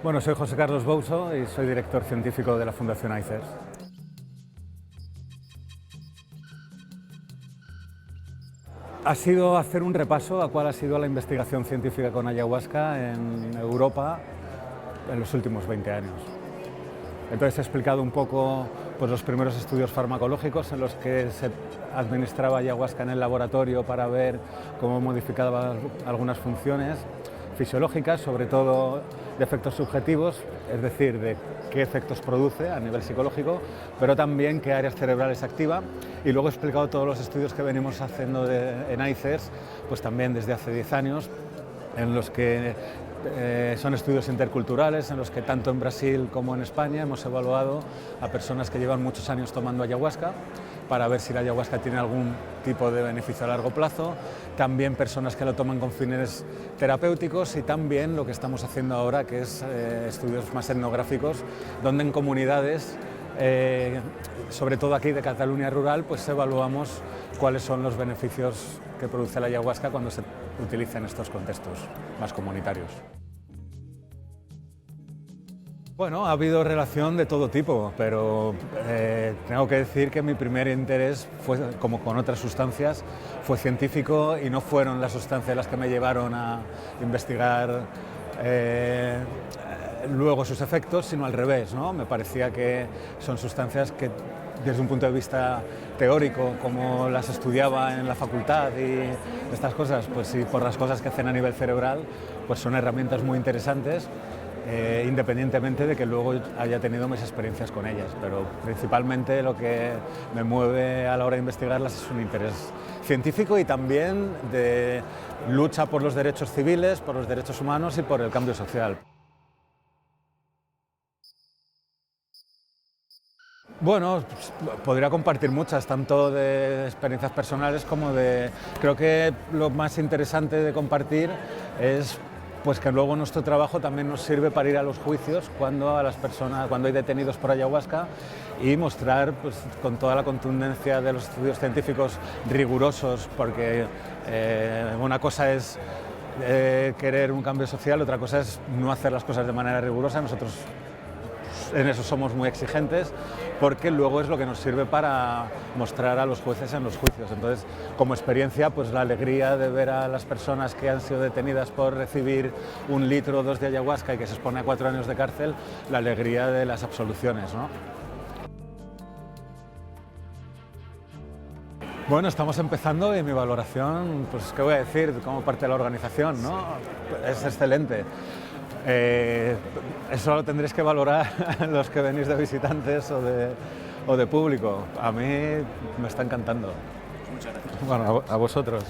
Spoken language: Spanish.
Bueno, soy José Carlos Bouso y soy director científico de la Fundación ICERS. Ha sido hacer un repaso a cuál ha sido la investigación científica con ayahuasca en Europa en los últimos 20 años. Entonces he explicado un poco pues, los primeros estudios farmacológicos en los que se administraba ayahuasca en el laboratorio para ver cómo modificaba algunas funciones fisiológicas, sobre todo de efectos subjetivos, es decir, de qué efectos produce a nivel psicológico, pero también qué áreas cerebrales activa. Y luego he explicado todos los estudios que venimos haciendo en ICERS, pues también desde hace 10 años, en los que son estudios interculturales, en los que tanto en Brasil como en España hemos evaluado a personas que llevan muchos años tomando ayahuasca para ver si la ayahuasca tiene algún tipo de beneficio a largo plazo, también personas que lo toman con fines terapéuticos y también lo que estamos haciendo ahora, que es estudios más etnográficos, donde en comunidades, sobre todo aquí de Cataluña rural, pues evaluamos cuáles son los beneficios que produce la ayahuasca cuando se utiliza en estos contextos más comunitarios. Bueno, ha habido relación de todo tipo, pero tengo que decir que mi primer interés fue, como con otras sustancias, fue científico y no fueron las sustancias las que me llevaron a investigar luego sus efectos, sino al revés, ¿no? Me parecía que son sustancias que, desde un punto de vista teórico, como las estudiaba en la facultad y estas cosas, pues sí, por las cosas que hacen a nivel cerebral, pues son herramientas muy interesantes. Independientemente de que luego haya tenido mis experiencias con ellas, pero principalmente lo que me mueve a la hora de investigarlas es un interés científico y también de lucha por los derechos civiles, por los derechos humanos y por el cambio social. Bueno, podría compartir muchas, tanto de experiencias personales como de... Creo que lo más interesante de compartir es pues que luego nuestro trabajo también nos sirve para ir a los juicios cuando hay detenidos por ayahuasca y mostrar pues, con toda la contundencia de los estudios científicos rigurosos, porque una cosa es querer un cambio social, otra cosa es no hacer las cosas de manera rigurosa. Nosotros en eso somos muy exigentes, porque luego es lo que nos sirve para mostrar a los jueces en los juicios. Entonces, como experiencia, pues la alegría de ver a las personas que han sido detenidas por recibir 1 litro o 2 de ayahuasca y que se expone a 4 años de cárcel, la alegría de las absoluciones, ¿no? Bueno, estamos empezando y mi valoración, pues qué voy a decir, como parte de la organización, ¿no? Es excelente. Eso lo tendréis que valorar los que venís de visitantes o de público. A mí me está encantando. Muchas gracias. Bueno, a vosotros.